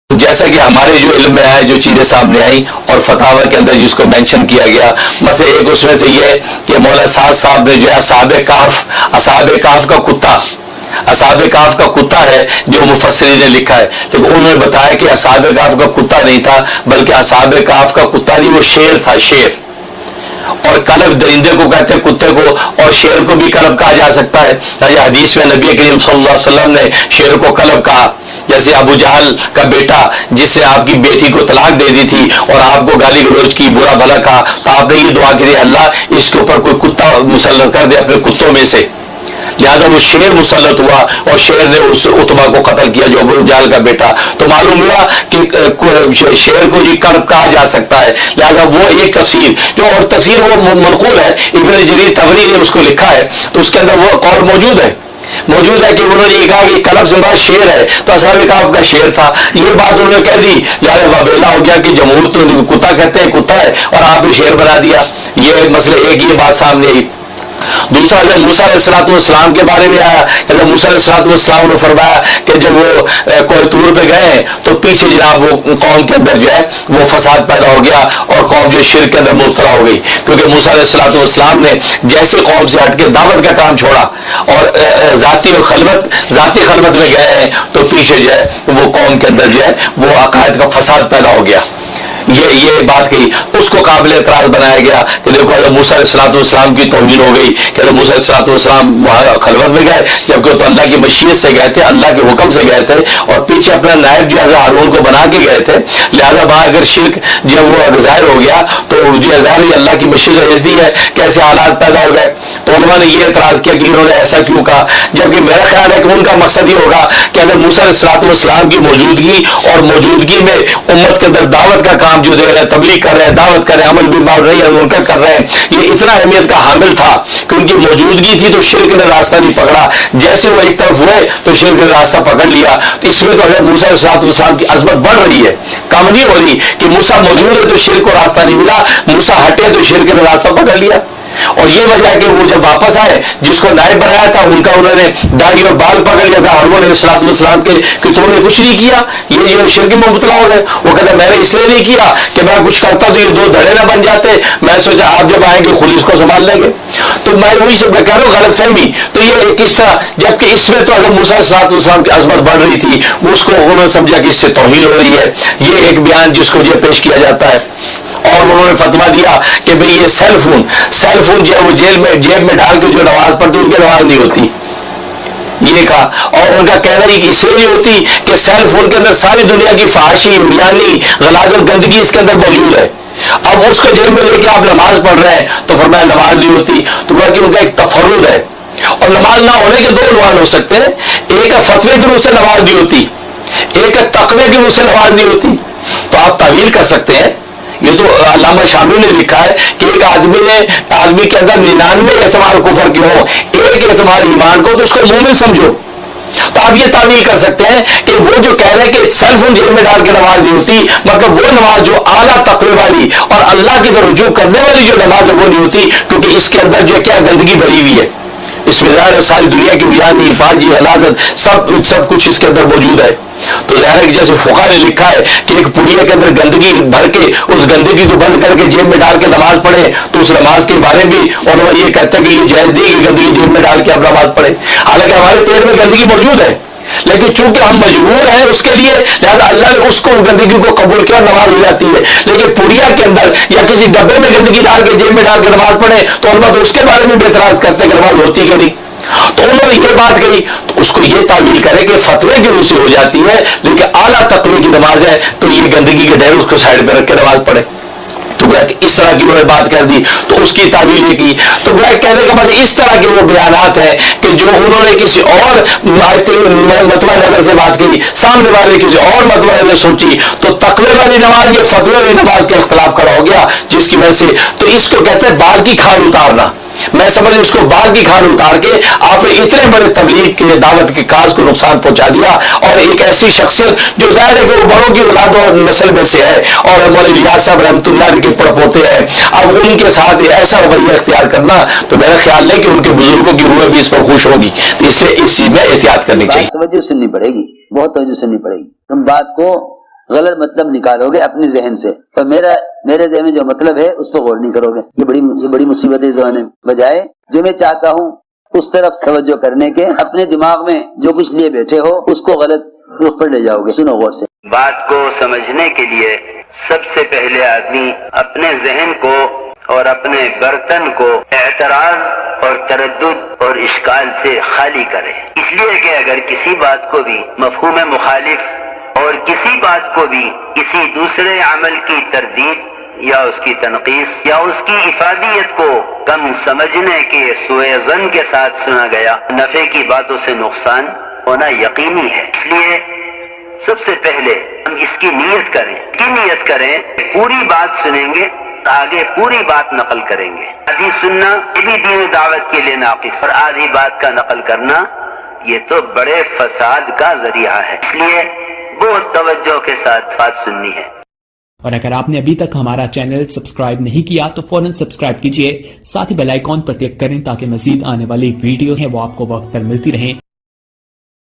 جیسا کہ ہمارے جو علم میں آئے جو چیزیں سامنے آئیں اور فتاوی کے اندر جس کو مینشن کیا گیا، مثلا ایک اس میں سے یہ کہ مولانا سعد صاحب نے جو ہے اصحاب کہف کا کتا، اصحاب کہف کا کتا ہے جو مفسرین نے لکھا ہے، لیکن انہوں نے بتایا کہ اصحاب کہف کا کتا نہیں تھا، بلکہ اصحاب کہف کا کتا نہیں، وہ شیر تھا، شیر۔ اور کلب درندے کو کہتے ہیں کتے کو، اور شیر کو بھی کلب کہا جا سکتا ہے۔ حدیث میں نبی کریم صلی اللہ علیہ وسلم نے شیر کو کلب کہا، جیسے ابو جہل کا بیٹا جس سے آپ کی بیٹی کو طلاق دے دی تھی اور آپ کو گالی گلوچ کی، برا بھلا کہا، تو آپ نے یہ دعا کی اللہ اس کے اوپر کوئی کتا مسلط کر دے اپنے کتوں میں سے، لہٰذا وہ شیر مسلط ہوا اور شیر نے اس عتبہ کو قتل کیا جو ابو جہل کا بیٹا۔ تو معلوم ہوا کہ شیر کو یہ کلب کہا جا سکتا ہے، لہٰذا وہ ایک تفسیر جو، اور تفسیر وہ منقول ہے، ابن جریر طبری نے اس کو لکھا ہے، تو اس کے اندر وہ قول موجود ہے کہ انہوں نے یہ کہا کہ کلب سے مراد شیر ہے، تو اصحاب کہف کا شیر تھا، یہ بات انہوں نے کہہ دی، لہٰذا وابیلا ہو گیا کہ جمہور تو کتا کہتے ہیں کتا ہے اور آپ نے شیر بنا دیا۔ یہ مسئلہ ایک یہ بات سامنے آئی۔ دوسرا جب موسیٰ علیہ السلام کے بارے میں آیا کہ جب موسیٰ علیہ السلام نے فرمایا کہ جب وہ کوہ طور پہ گئے تو پیچھے جناب وہ قوم کے اندر جو ہے وہ فساد پیدا ہو گیا اور قوم جو شرک کے اندر مبتلا ہو گئی، کیونکہ موسیٰ علیہ السلام نے جیسے قوم سے ہٹ کے دعوت کا کام چھوڑا اور ذاتی خلوت میں گئے ہیں، تو پیچھے جو ہے وہ قوم کے اندر جو ہے وہ عقائد کا فساد پیدا ہو گیا۔ یہ بات کہی، اس کو قابل اعتراض بنایا گیا کہ دیکھو حضرت موسیٰ علیہ السلام کی توہین ہو گئی کہ حضرت موسیٰ علیہ السلام وہاں خلوت میں گئے، جبکہ تو اللہ کی مشیت سے گئے تھے، اللہ کے حکم سے گئے تھے، اور پیچھے اپنا نائب جو حضرت ہارون کو بنا کے گئے تھے، لہذا وہاں اگر شرک جب وہ ظاہر ہو گیا تو جو ظاہر اللہ کی مشیت عزتی ہے، کیسے حالات پیدا ہو گئے۔ تو علماء نے یہ اعتراض کیا کہ انہوں نے ایسا کیوں کہا، جبکہ میرا خیال ہے کہ ان کا مقصد یہ ہوگا کہ حضرت موسیٰ علیہ السلام کی موجودگی اور موجودگی میں امت کے اندر دعوت کا کام جو دے رہے ہیں، تبلیغ کر رہے ہیں، دعوت کر رہے ہیں، عمل بالمعروف نہی عن المنکر کر رہے ہیں، یہ اتنا اہمیت کا حامل تھا کہ ان کی موجودگی تھی تو شرک نے راستہ نہیں پکڑا، جیسے وہ ایک طرف ہوئے تو شرک نے راستہ پکڑ لیا۔ تو اس میں تو حضرت موسیٰ علیہ السلام کی عظمت بڑھ رہی ہے، کم نہیں ہو رہی کہ موسیٰ موجود ہے تو شرک کو راستہ نہیں ملا، موسیٰ ہٹے تو شرک نے راستہ پکڑ لیا۔ اور یہ وجہ ہے کہ وہ جب واپس آئے جس کو نائب بنایا تھا ان کا انہوں نے داڑھی اور بال پکڑ لیا تھا ہارون علیہ السلام کے کہ تم نے کچھ نہیں کیا، یہ شرک میں مبتلا ہو گئے۔ وہ کہتے میں نے اس لیے نہیں کیا کہ میں کچھ کرتا تو یہ دو دھڑے نہ بن جاتے، میں سوچا آپ جب آئیں گے خود اس کو سنبھال لیں گے۔ تو میں وہی سے کہہ رہا ہوں غلط فہمی، تو یہ کس طرح، جبکہ اس میں تو حضرت موسیٰ علیہ السلام کی عظمت بڑھ رہی تھی، اس کو انہوں نے سمجھا کہ اس سے توہین ہو رہی ہے۔ یہ ایک بیان جس کو یہ پیش کیا جاتا ہے۔ اور انہوں نے فتویٰ دیا کہ بھئی یہ سیل فون جو ہے وہ جیب میں ڈال کے جو نماز پڑھتے ان کی نماز نہیں ہوتی، یہ کہا۔ اور ان کا کہنا ہے کہ اس لیے نہیں ہوتی کہ سیل فون کے اندر ساری دنیا کی فحاشی، بیانی، غلاظت، گندگی اس کے اندر موجود ہے، اب اس کو جیب میں لے کے آپ نماز پڑھ رہے ہیں تو فرمایا نماز نہیں ہوتی۔ تو کہا کہ ان کا ایک تفرد ہے، اور نماز نہ ہونے کے دو عنوان ہو سکتے ہیں، ایک ہے فتوے کی روح سے نماز نہیں ہوتی، ایک ہے تقوی کی روح سے نماز نہیں ہوتی۔ تو آپ تعویل کر سکتے ہیں، یہ تو علامہ شامی نے لکھا ہے کہ ایک آدمی کے اندر 99 احتمال کفر کے ہوں، ایک احتمال ایمان کو، تو اس کو مومن سمجھو۔ تو آپ یہ تعویل کر سکتے ہیں کہ وہ جو کہہ رہے ہیں کہ سیل فون جیب میں ڈال کے نماز نہیں ہوتی، مگر وہ نماز جو اعلیٰ تقوی والی اور اللہ کی طرف رجوع کرنے والی جو نماز ہے وہ نہیں ہوتی، کیونکہ اس کے اندر جو کیا گندگی بھری ہوئی ہے، اس میں ظاہر ہے ساری دنیا کی بیانی، فاجی، غلاظت، سب کچھ اس کے اندر موجود ہے۔ تو ظاہر ہے کہ جیسے فقہا نے لکھا ہے کہ ایک پڑیا کے اندر گندگی بھر کے اس گندگی کو بند کر کے جیب میں ڈال کے نماز پڑھے، تو اس نماز کے بارے بھی علماء یہ کہتا ہے کہ یہ جائز نہیں کہ گندگی جیب میں ڈال کے آپ نماز پڑھیں، حالانکہ ہمارے پیٹ میں گندگی موجود ہے، لیکن چونکہ ہم مجبور ہیں اس کے لیے، لہذا اللہ نے اس کو گندگی کو قبول کیا، نماز ہو جاتی ہے۔ لیکن پڑیا کے اندر یا کسی ڈبے میں گندگی ڈال کے جیب میں ڈال کے نماز پڑھے تو علماء تو اس کے بارے میں بھی اعتراض کرتے ہیں کہ نماز ہوتی کہ نہیں۔ تو انہوں نے یہ بات کہی تو اس کو یہ تعویل کرے کہ فتوے کی روح سے ہو جاتی ہے، لیکن اعلیٰ تقوی کی نماز ہے تو یہ گندگی کے ڈھیر اس کو سائڈ پہ رکھ کے نماز پڑھے۔ تو اس طرح کی انہوں نے بات کر دی، تو اس کی تعویل یہ کی۔ تو کہنے کا مطلب اس طرح کے وہ بیانات ہیں کہ جو انہوں نے کسی اور مطلع نظر سے بات کی، سامنے والے کسی اور مطلع نظر سوچی، تو تقوی والی نماز یا فتوے والی نماز کا اختلاف کھڑا ہو گیا، جس کی وجہ سے تو اس کو کہتے ہیں بال کی کھال اتارنا۔ میں سمجھ اس کو بال کی کھال اتار کے آپ نے اتنے بڑے تبلیغ کے دعوت کے کاج کو نقصان پہنچا دیا، اور ایک ایسی شخصیت جو ظاہر ہے کہ وہ بڑوں کی اولاد اور نسل میں سے ہے، اور مولانا الیاس صاحب رحمۃ اللہ علیہ کے پڑپوتے ہیں، اب ان کے ساتھ ایسا رویہ اختیار کرنا، تو میرا خیال ہے کہ ان کے بزرگوں کی روح بھی اس پر خوش ہوگی، اس سے اس چیز میں احتیاط کرنی چاہیے۔ توجہ سننی پڑے گی، بہت توجہ سننی پڑے گی۔ تم بات کو غلط مطلب نکالو گے اپنے ذہن سے، تو میرے ذہن میں جو مطلب ہے اس پہ غور نہیں کرو گے. یہ بڑی مصیبت ہے زمانے میں. بجائے جو میں چاہتا ہوں اس طرف توجہ کرنے کے، اپنے دماغ میں جو کچھ لیے بیٹھے ہو اس کو غلط رخ پر لے جاؤ گے. سنو غور سے. بات کو سمجھنے کے لیے سب سے پہلے آدمی اپنے ذہن کو اور اپنے برتن کو اعتراض اور تردد اور اشکال سے خالی کرے. اس لیے کہ اگر کسی بات کو بھی مفہوم مخالف اور کسی بات کو بھی کسی دوسرے عمل کی تردید یا اس کی تنقیص یا اس کی افادیت کو کم سمجھنے کے سوء ظن کے ساتھ سنا گیا، نفع کی باتوں سے نقصان ہونا یقینی ہے. اس لیے سب سے پہلے ہم اس کی نیت کریں، پوری بات سنیں گے، آگے پوری بات نقل کریں گے. آدھی سننا یہ بھی دین و دعوت کے لیے ناقص، اور آدھی بات کا نقل کرنا یہ تو بڑے فساد کا ذریعہ ہے. اس لیے بہت توجہ کے ساتھ بات سننی ہے. اور اگر آپ نے ابھی تک ہمارا چینل سبسکرائب نہیں کیا تو فوراً سبسکرائب کیجئے، ساتھ ہی بیل آئیکن پر کلک کریں تاکہ مزید آنے والی ویڈیو ہیں وہ آپ کو وقت پر ملتی رہیں.